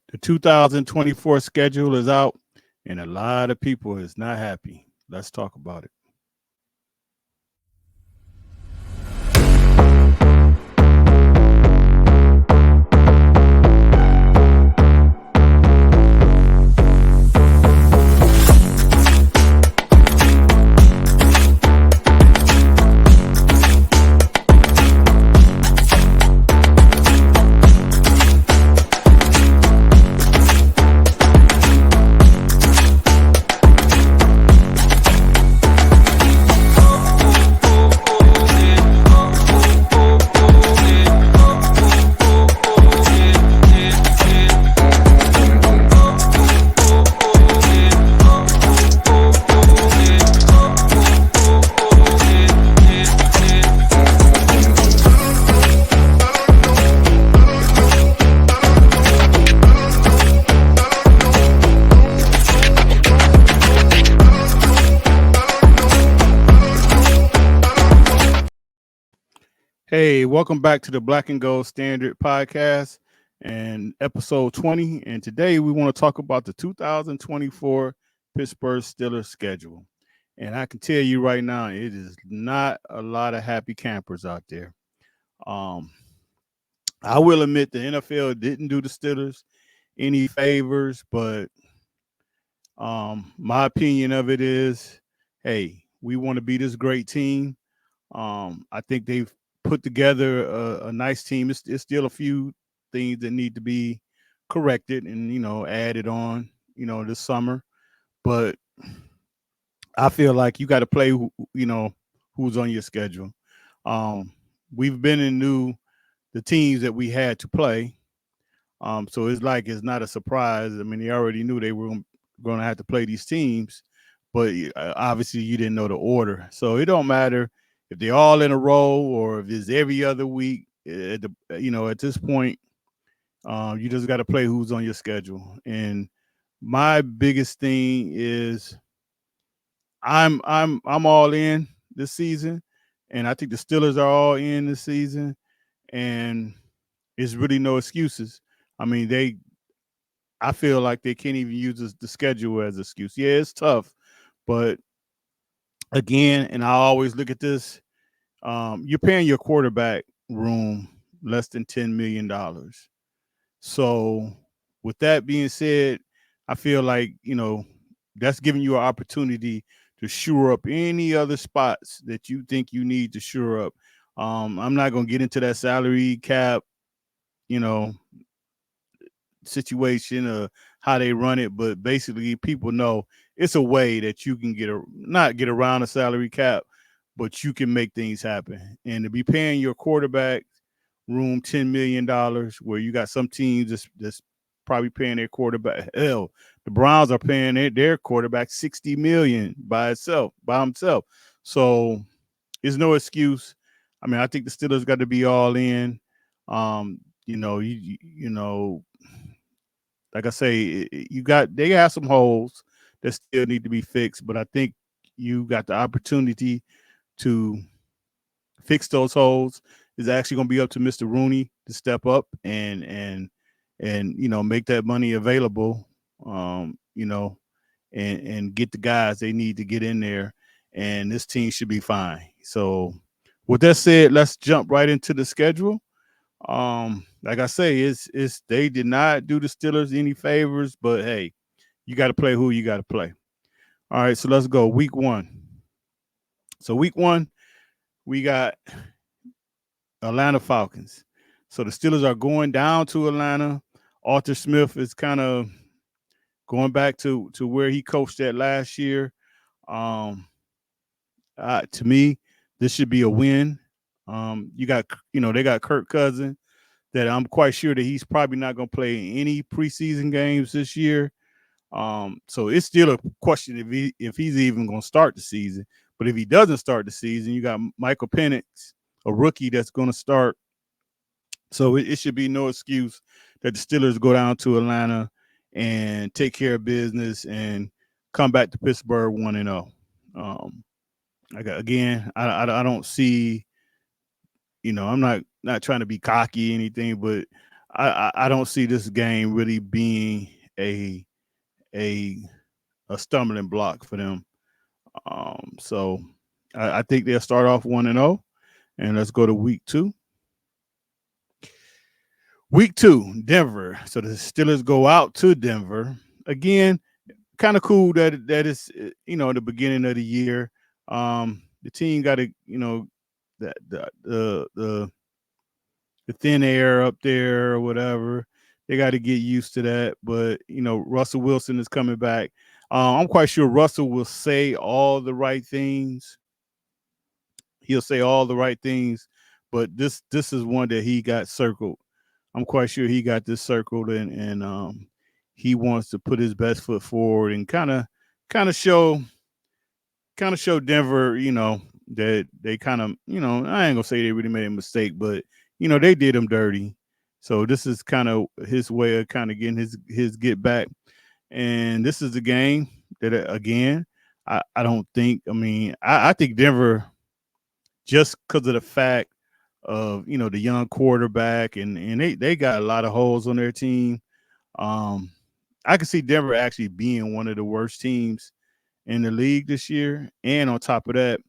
The 2024 schedule is out, and a lot of people is not happy. Let's talk about it. Hey, welcome back to the Black and Gold Standard podcast and episode 20. And today we want to talk about the 2024 Pittsburgh Steelers schedule. And I can tell you right now, it is not a lot of happy campers out there. Um, I will admit the NFL didn't do the Steelers any favors, but my opinion of it is, hey, we want to be this great team. I think they've put together a nice team. It's still a few things that need to be corrected and added on this summer. But I feel like you got to play who's on your schedule. Um, we've been and knew the teams that we had to play. So it's like it's not a surprise. I mean, they already knew they were going to have to play these teams, but obviously you didn't know the order. So it don't matter if they're all in a row or if it's every other week. At this point, you just got to play who's on your schedule. And my biggest thing is I'm all in this season, and I think the Steelers are all in this season, and it's really no excuses. I mean, I feel like they can't even use the schedule as an excuse. Yeah, it's tough, but again, and I always look at this, you're paying your quarterback room less than $10 million. So, with that being said, I feel like that's giving you an opportunity to shore up any other spots that you think you need to shore up. I'm not going to get into that salary cap, you know, situation or how they run it, but basically people know it's a way that you can not get around the salary cap, but you can make things happen. And to be paying your quarterback room $10 million, where you got some teams that's probably paying their quarterback. Hell, the Browns are paying their quarterback $60 million by himself. So it's no excuse. I mean, I think the Steelers got to be all in. You know, like I say, they have some holes that still need to be fixed, but I think you got the opportunity to fix those holes. Is actually going to be up to Mr. Rooney to step up and make that money available, and get the guys they need to get in there, and this team should be fine. So, with that said, let's jump right into the schedule. Like I say, it's they did not do the Steelers any favors, but hey, you got to play who you got to play. All right, so let's go. Week 1. So week 1, we got Atlanta Falcons. So the Steelers are going down to Atlanta. Arthur Smith is kind of going back to where he coached at last year. Um, to me, this should be a win. They got Kirk Cousins, that I'm quite sure that he's probably not going to play any preseason games this year. So it's still a question if he's even going to start the season. But if he doesn't start the season, you got Michael Penix, a rookie that's going to start. So it should be no excuse that the Steelers go down to Atlanta and take care of business and come back to Pittsburgh 1-0. Again, I don't see. I'm not trying to be cocky or anything, but I don't see this game really being a a a stumbling block for them. So I think they'll start off 1-0, and let's go to week two. Week two, Denver. So the Steelers go out to Denver again. Kind of cool that is the beginning of the year. The team got to the thin air up there or whatever. They got to get used to that. But Russell Wilson is coming back. I'm quite sure Russell will say all the right things. He'll say all the right things, but this is one that he got circled. I'm quite sure he got this circled, and he wants to put his best foot forward and kind of show Denver, that they kind of, I ain't gonna say they really made a mistake, but they did him dirty. So this is kind of his way of kind of getting his get back. And this is the game that again, I don't think. I mean, I think Denver, just because of the fact of the young quarterback, and they got a lot of holes on their team. Um, I could see Denver actually being one of the worst teams in the league this year. And on top of that,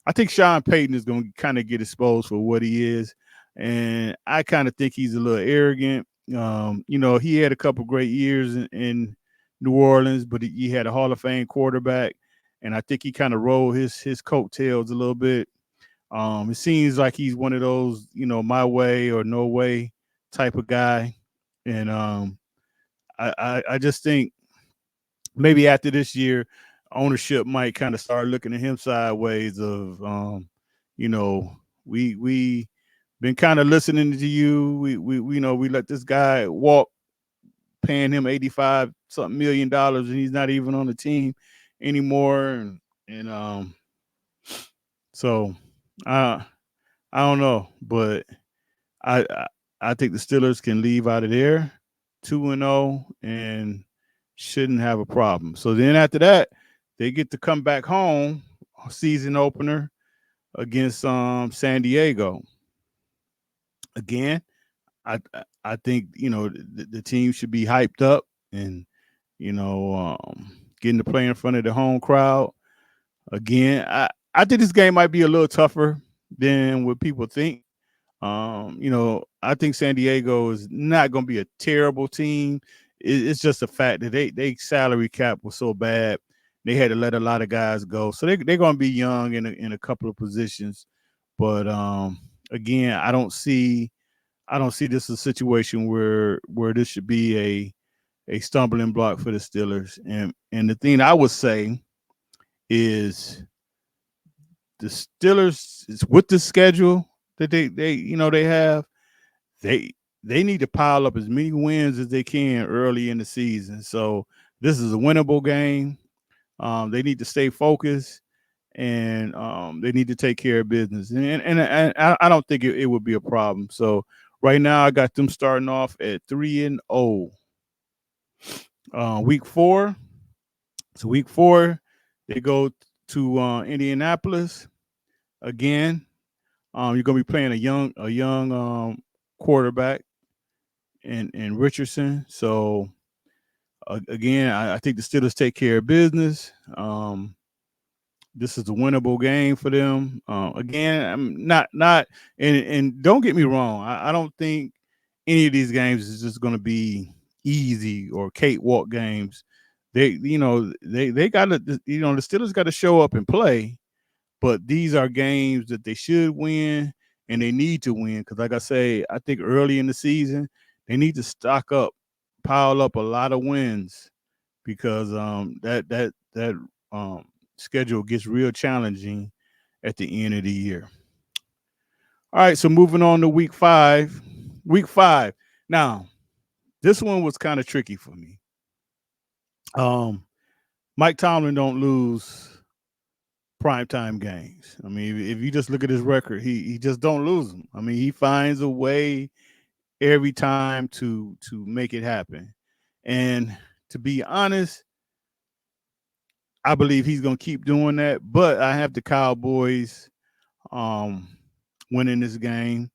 I think Sean Payton is going to kind of get exposed for what he is. And I kind of think he's a little arrogant. He had a couple great years in New Orleans, but he had a Hall of Fame quarterback. And I think he kind of rolled his coattails a little bit. It seems like he's one of those, my way or no way type of guy. And I just think maybe after this year, ownership might kind of start looking at him sideways of, you know, we been kind of listening to you. We let this guy walk, paying him 85 something $1 million, and he's not even on the team anymore. And so I I don't know, but I I, I think the Steelers can leave out of there 2-0 and shouldn't have a problem. So then after that, they get to come back home, season opener against San Diego. Again, I think the team should be hyped up and getting to play in front of the home crowd. Again, I think this game might be a little tougher than what people think. I think San Diego is not going to be a terrible team. It's just the fact that they salary cap was so bad, they had to let a lot of guys go. So they're going to be young in a couple of positions. But again, I don't see this as a situation where this should be a stumbling block for the Steelers. And the thing I would say is the Steelers is with the schedule that they have, they they need to pile up as many wins as they can early in the season. So this is a winnable game. They need to stay focused, and they need to take care of business. And I don't think it would be a problem. So right now, I got them starting off at 3-0. Week four. So week four, they go to Indianapolis again. You're gonna be playing a young quarterback in Richardson. So again, I think the Steelers take care of business. This is a winnable game for them. Again, I'm not and don't get me wrong. I don't think any of these games is just going to be easy or cakewalk games. They got to the Steelers got to show up and play, but these are games that they should win and they need to win because, like I say, I think early in the season they need to stock up, pile up a lot of wins because that schedule gets real challenging at the end of the year. All right, so moving on to week five. Week five. Now, this one was kind of tricky for me. Um, Mike Tomlin don't lose primetime games. I mean, if you just look at his record, he just don't lose them. I mean, he finds a way every time to make it happen. And to be honest, I believe he's going to keep doing that. But I have the Cowboys um, winning this game.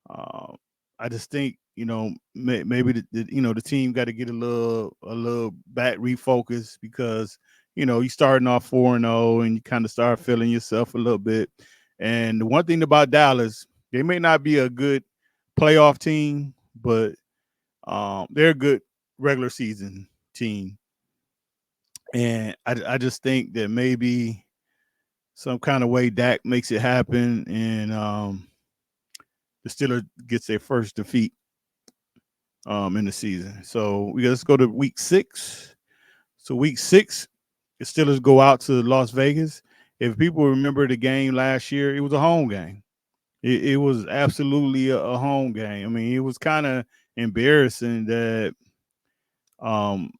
Uh, I just think maybe the team got to get a little back refocus because you starting off 4-0 and you kind of start feeling yourself a little bit. And the one thing about Dallas, they may not be a good playoff team, but they're a good regular season team. And I just think that maybe some kind of way Dak makes it happen, and the Steelers gets their first defeat in the season. So let's go to week 6. So week 6, the Steelers go out to Las Vegas. If people remember the game last year, it was a home game. It was absolutely a home game. I mean, it was kind of embarrassing that um,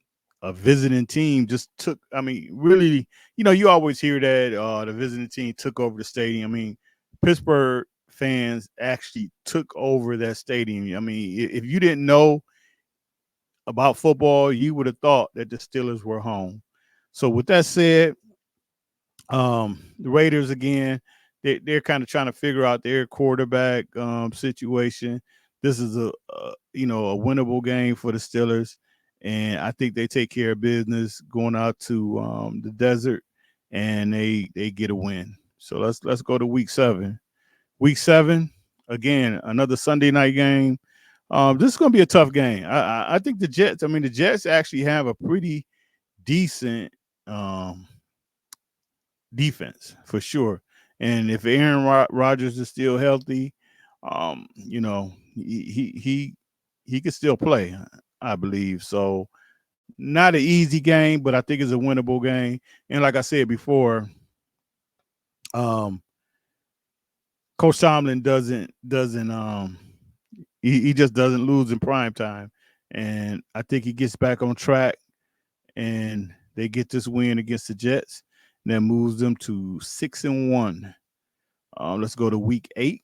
a visiting team just took. I mean, really, you always hear that the visiting team took over the stadium. I mean, Pittsburgh fans actually took over that stadium. I mean, if you didn't know about football, you would have thought that the Steelers were home. So with that said, the Raiders again, they're kind of trying to figure out their quarterback situation. This is a winnable game for the Steelers, and I think they take care of business going out to the desert, and they get a win. So let's go to week 7. Week 7, again, another Sunday night game. This is going to be a tough game. I think the Jets. I mean, the Jets actually have a pretty decent defense for sure. And if Aaron Rodgers is still healthy, he could still play, I believe. So not an easy game, but I think it's a winnable game. And like I said before, um, Coach Tomlin doesn't he just doesn't lose in prime time. And I think he gets back on track and they get this win against the Jets. And that moves them to 6-1. Let's go to week 8.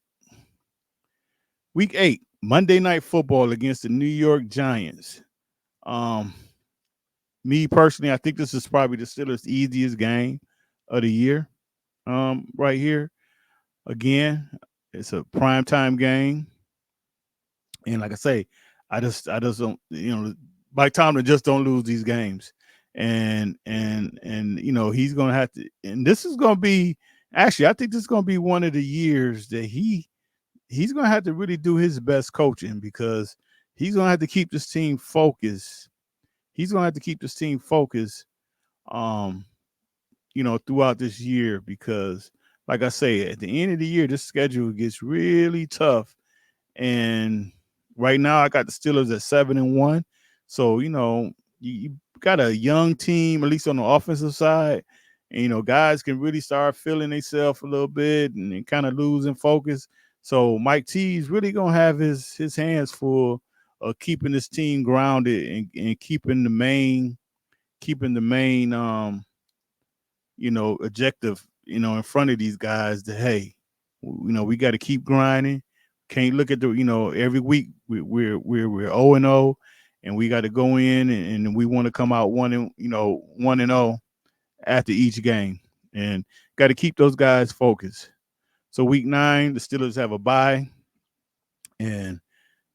Week 8, Monday Night Football against the New York Giants. Um, Me personally, I think this is probably the Steelers' easiest game of the year. Right here, again, it's a primetime game, and like I say, I just don't, Mike Tomlin just don't lose these games, and he's gonna have to, and this is gonna be actually, I think this is gonna be one of the years that he's going to have to really do his best coaching because he's going to have to keep this team focused. He's going to have to keep this team focused, um, throughout this year because, like I say, at the end of the year, this schedule gets really tough. And right now, I got the Steelers at 7-1. So, you got a young team, at least on the offensive side. And, guys can really start feeling themselves a little bit and kind of losing focus. So Mike T is really gonna have his hands full of keeping this team grounded and keeping the main objective, in front of these guys that hey, we got to keep grinding. Can't look at every week we're 0-0 and we got to go in and we want to come out 1-0 after each game and got to keep those guys focused. So week 9, the Steelers have a bye, and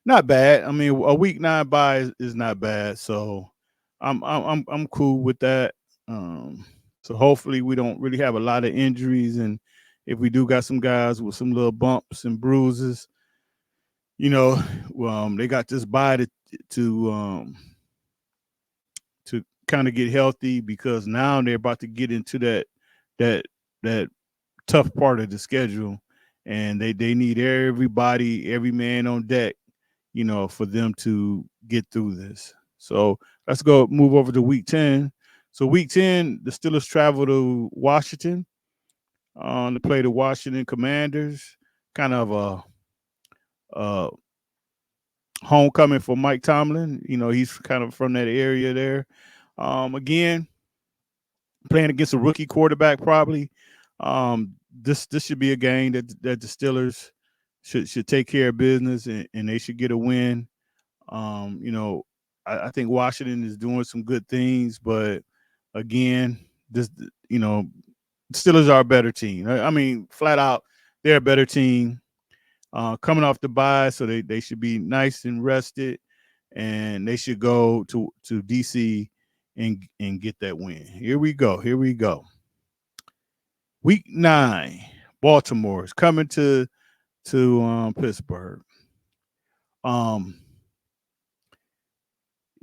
not bad. I mean, a week 9 bye is not bad. So I'm cool with that. So hopefully we don't really have a lot of injuries, and if we do got some guys with some little bumps and bruises, they got this bye to to kind of get healthy because now they're about to get into that that tough part of the schedule, and they need everybody, every man on deck, for them to get through this. So let's go move over to week 10. So week 10, the Steelers travel to Washington to play the Washington Commanders. Kind of a homecoming for Mike Tomlin. He's kind of from that area there. Again, playing against a rookie quarterback probably. This should be a game that the Steelers should take care of business and they should get a win. I think Washington is doing some good things, but again, this Steelers are a better team. I mean, flat out, they're a better team. coming off the bye, so they should be nice and rested, and they should go to DC and get that win. Here we go. Here we go. Week 9, Baltimore is coming to Pittsburgh. Um,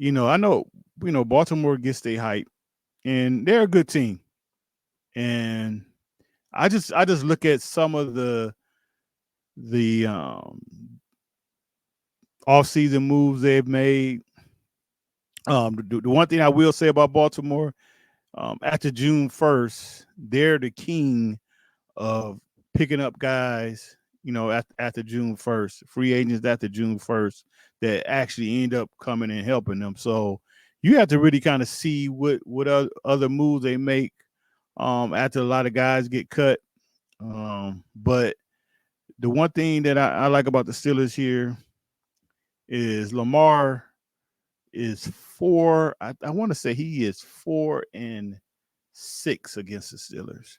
I know Baltimore gets their hype, and they're a good team. And I just look at some of the offseason moves they've made. The one thing I will say about Baltimore, after June 1st, they're the king of picking up guys, after June 1st, free agents after June 1st that actually end up coming and helping them. So you have to really kind of see what other moves they make after a lot of guys get cut. But the one thing that I like about the Steelers here is Lamar is four. I want to say he is 4-6 against the Steelers.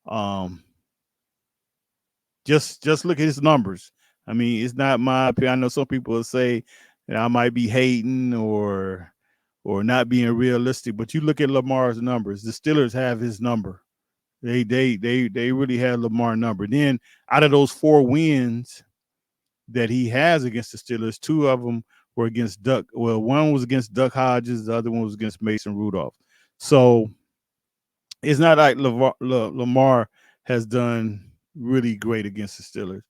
Um, just look at his numbers. I mean, it's not my opinion. I know some people will say that I might be hating or not being realistic, but you look at Lamar's numbers. The Steelers have his number. They really have Lamar number. Then out of those 4 wins that he has against the Steelers, 2 of them were against Duck. Well, one was against Duck Hodges, the other one was against Mason Rudolph. So it's not like Lamar has done really great against the Steelers.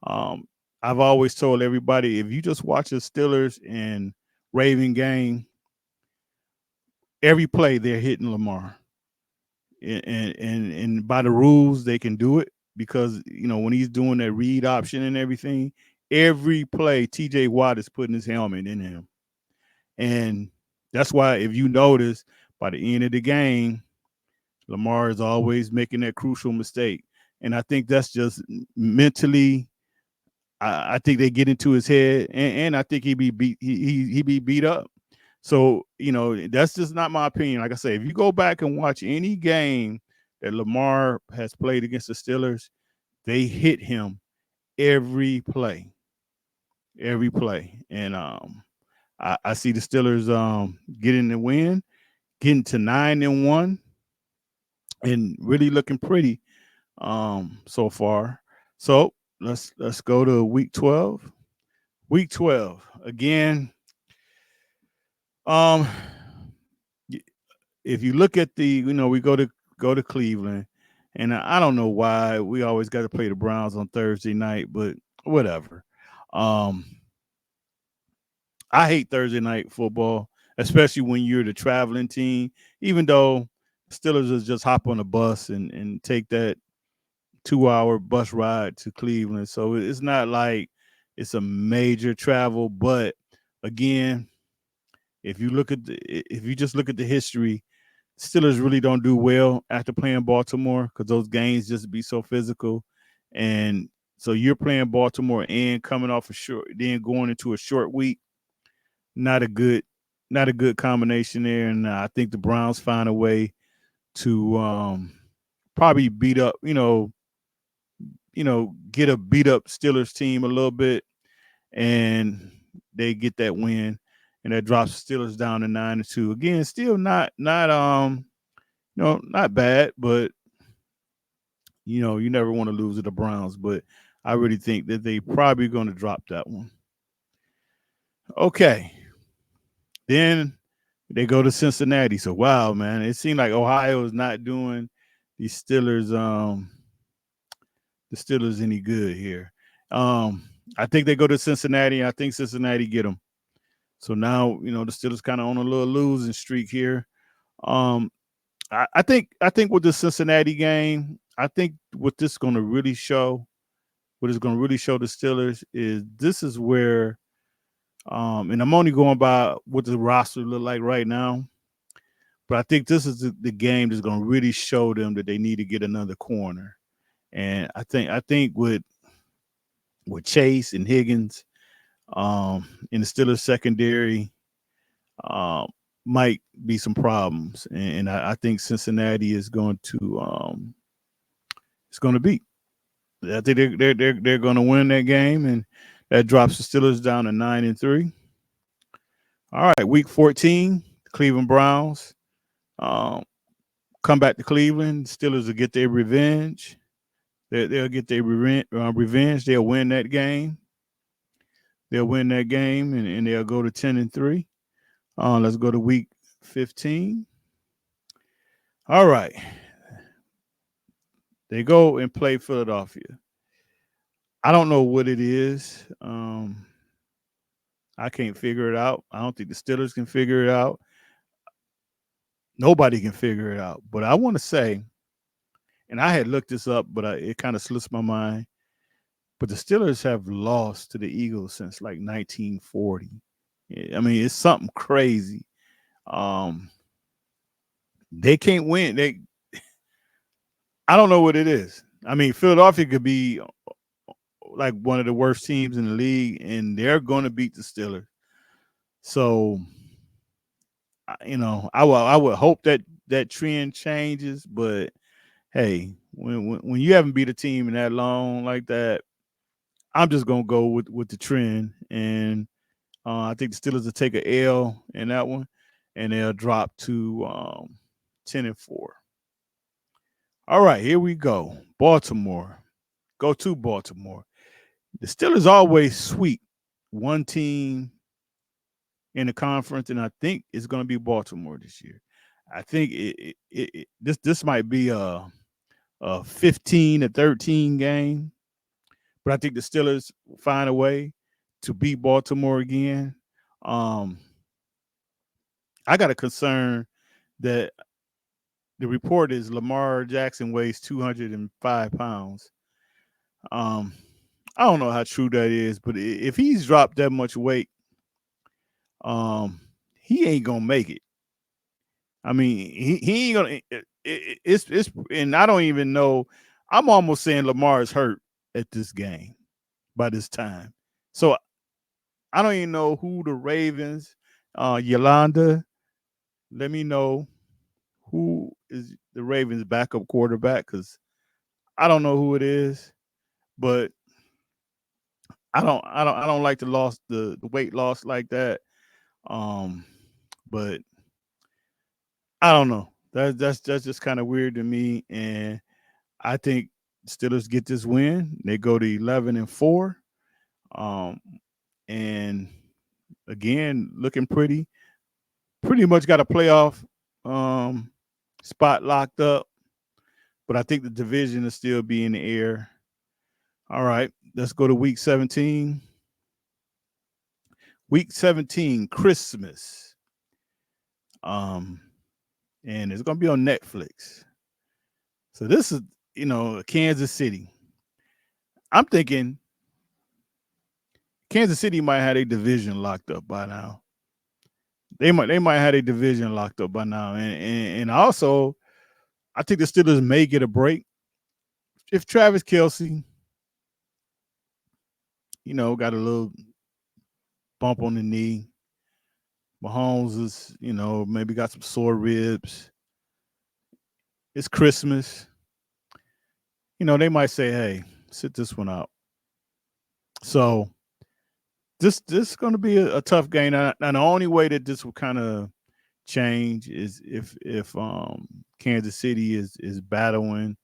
Um, I've always told everybody, if you just watch the Steelers and Raven game, every play they're hitting Lamar. And by the rules they can do it, because when he's doing that read option and everything, every play TJ Watt is putting his helmet in him. And that's why, if you notice, by the end of the game, Lamar is always making that crucial mistake. And I think that's just mentally, I think they get into his head, and I think he be beat up. So, that's just not my opinion. Like I say, if you go back and watch any game that Lamar has played against the Steelers, they hit him every play. Every play. And I see the Steelers getting the win, getting to 9-1, and really looking pretty so far. So let's go to week 12. Week 12. Again, if you look at we go to Cleveland, and I don't know why we always got to play the Browns on Thursday night, but whatever. I hate Thursday night football, especially when you're the traveling team. Even though Steelers is just hop on a bus and take that 2-hour bus ride to Cleveland, so it's not like it's a major travel. But again, if you just look at the history, Steelers really don't do well after playing Baltimore, because those games just be so physical. And so you're playing Baltimore and coming off then going into a short week. Not a good combination there. And I think the Browns find a way to probably beat up, get a beat up Steelers team a little bit, and they get that win, and that drops the Steelers down to 9-2. Again, still not not bad, but you never want to lose to the Browns, but I really think that they probably going to drop that one. Okay. Then they go to Cincinnati. So wow, man, it seemed like Ohio is not doing the Steelers any good here. I think they go to Cincinnati. I think Cincinnati get them. So now, the Steelers kind of on a little losing streak here. I think with the Cincinnati game, I think what it's going to really show the Steelers is this is where, and I'm only going by what the roster look like right now, but I think this is the game that's going to really show them that they need to get another corner. And I think with Chase and Higgins, in the Steelers secondary, might be some problems, and I think Cincinnati is going to beat. I think they're going to win that game, and that drops the Steelers down to 9-3. All right, Week 14, Cleveland Browns um, come back to Cleveland. Steelers will get their revenge. They'll get their revenge. They'll win that game. They'll win that game, and they'll go to 10-3. Let's go to Week 15. All right, they go and play Philadelphia. I don't know what it is. I can't figure it out. I don't think the Steelers can figure it out. Nobody can figure it out. But I want to say, and I had looked this up, but it kind of slips my mind. But the Steelers have lost to the Eagles since like 1940. I mean, it's something crazy. Um, they can't win. I don't know what it is. I mean, Philadelphia could be like one of the worst teams in the league, and they're going to beat the Steelers. So, I would hope that trend changes. But hey, when you haven't beat a team in that long like that, I'm just gonna go with the trend, and I think the Steelers will take an L in that one, and they'll drop to 10-4. All right, here we go. Baltimore, go to Baltimore. The Steelers always sweep one team in the conference, and I think it's going to be Baltimore this year. I think this might be a 15-13 game, but I think the Steelers find a way to beat Baltimore again. Um, I got a concern that the report is Lamar Jackson weighs 205 pounds. Um, I don't know how true that is, but if he's dropped that much weight, um, he ain't gonna make it. I mean, he ain't gonna. It's and I don't even know. I'm almost saying Lamar is hurt at this game by this time. So I don't even know who the Ravens. Yolanda, let me know who is the Ravens' backup quarterback because I don't know who it is, but I don't like the weight loss like that. Um, but I don't know. That's just kind of weird to me, and I think Steelers get this win. They go to 11-4, um, and again looking pretty much got a playoff um, spot locked up. But I think the division will still be in the air. All right, let's go to Week 17. Week 17, Christmas, um, and it's gonna be on Netflix. So this is Kansas City. I'm thinking Kansas City might have a division locked up by now. They might have a division locked up by now, and also I think the Steelers may get a break if Travis Kelce, got a little bump on the knee. Mahomes is, maybe got some sore ribs. It's Christmas. They might say, "Hey, sit this one out." So this is going to be a tough game. And the only way that this will kind of change is if Kansas City is battling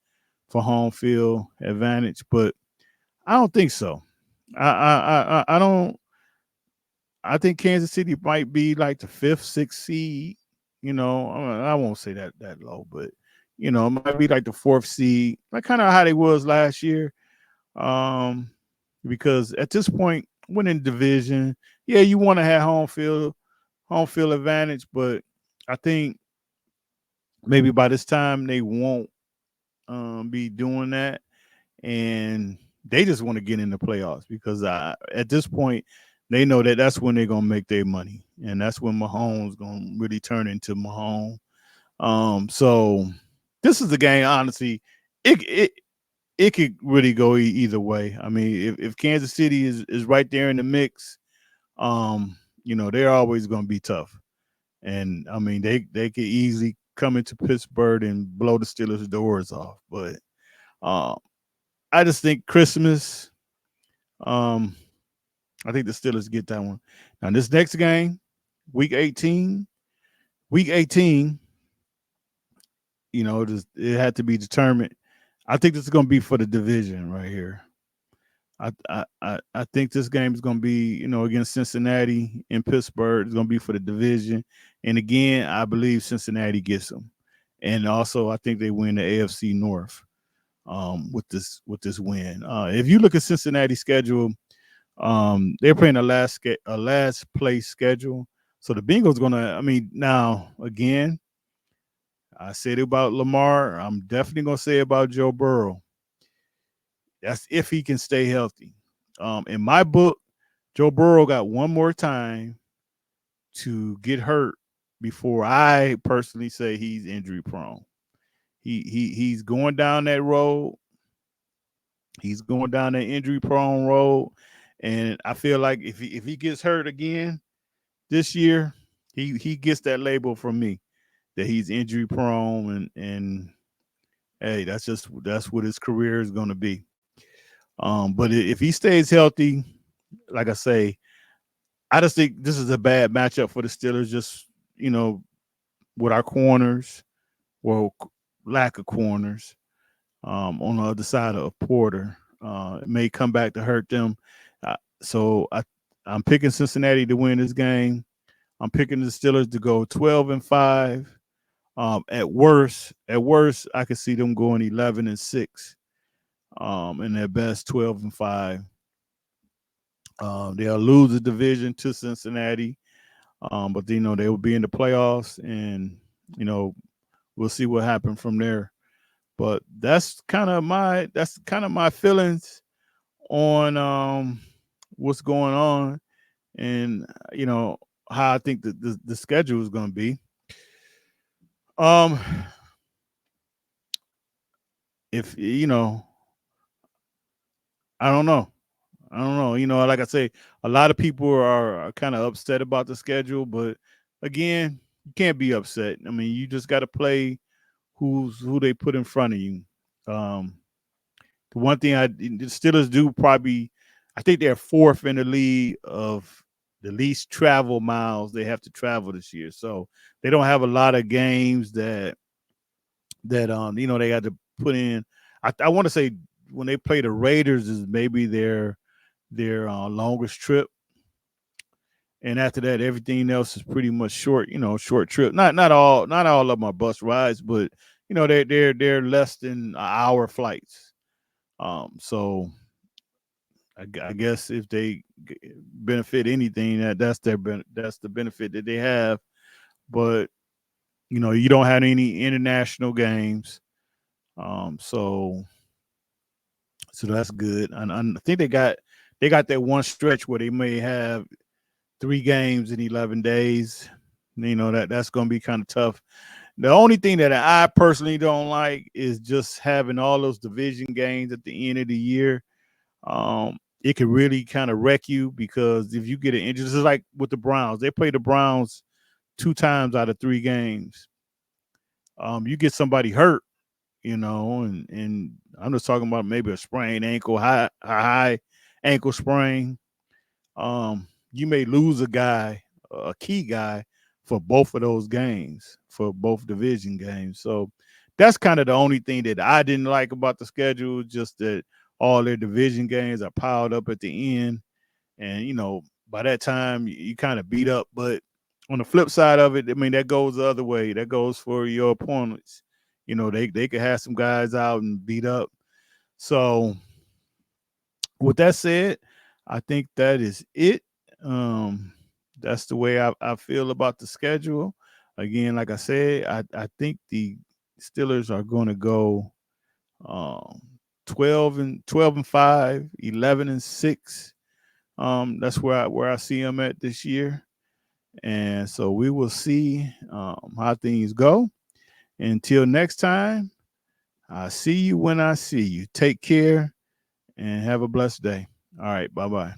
for home field advantage, but I don't think so. I don't. I think Kansas City might be like the fifth, sixth seed. I won't say that low, but it might be like the fourth seed, like kind of how they was last year. Um, because at this point, winning division, yeah, you want to have home field advantage, but I think maybe by this time they won't be doing that, and they just want to get in the playoffs because at this point they know that that's when they're gonna make their money, and that's when Mahomes gonna really turn into Mahomes. So this is the game. Honestly, it could really go either way. I mean, if Kansas City is right there in the mix, they're always gonna be tough, and I mean they could easily come into Pittsburgh and blow the Steelers' doors off, but. Um, I just think Christmas. Um, I think the Steelers get that one. Now this next game, week 18, week 18. It had to be determined. I think this is going to be for the division right here. I think this game is going to be, against Cincinnati in Pittsburgh. It's going to be for the division. And again, I believe Cincinnati gets them. And also, I think they win the AFC North with this win. If you look at Cincinnati's schedule, they're playing a last place schedule. So the Bengals gonna. I mean, now again, I said about Lamar. I'm definitely gonna say about Joe Burrow. That's if he can stay healthy. In my book, Joe Burrow got one more time to get hurt before I personally say he's injury prone. He's going down that road. He's going down that injury prone road, and I feel like if he gets hurt again this year, he gets that label from me that he's injury prone, and hey, that's what his career is going to be. But if he stays healthy, like I say, I just think this is a bad matchup for the Steelers. Just with our corners, well, lack of corners, on the other side of Porter, it may come back to hurt them. So I'm picking Cincinnati to win this game. I'm picking the Steelers to go 12-5. At worst, I could see them going 11-6. And their best 12-5. They'll lose the division to Cincinnati, but they will be in the playoffs, and we'll see what happens from there. But that's kind of my feelings on what's going on, and how I think the schedule is going to be. If I don't know. Like I say, a lot of people are kind of upset about the schedule, but again, you can't be upset. I mean, you just got to play who they put in front of you. The one thing the Steelers do probably, I think they're fourth in the league of the least travel miles they have to travel this year. So they don't have a lot of games that they got to put in. I want to say when they play the Raiders is maybe their longest trip, and after that, everything else is pretty much short. Short trip. Not all of them are bus rides, but they're less than an hour flights. So I guess if they benefit anything, that's the benefit that they have. But you don't have any international games, so that's good. And I think they got that one stretch where they may have 3 games in 11 days. That's going to be kind of tough. The only thing that I personally don't like is just having all those division games at the end of the year. It could really kind of wreck you, because if you get an injury, this is like with the Browns. They play the Browns 2 times out of 3 games. You get somebody hurt, and I'm just talking about maybe a sprained ankle, high ankle sprain. You may lose a key guy for both of those games, for both division games. So that's kind of the only thing that I didn't like about the schedule, just that all their division games are piled up at the end. And, by that time you kind of beat up. But on the flip side of it, I mean, that goes the other way. That goes for your opponents. They could have some guys out and beat up. So with that said, I think that is it. That's the way I feel about the schedule. Again, like I said, I think the Steelers are going to go 12-5, 11-6. That's where I see them at this year. And so we will see how things go. Until next time, I see you when I see you. Take care and have a blessed day. All right. Bye-bye.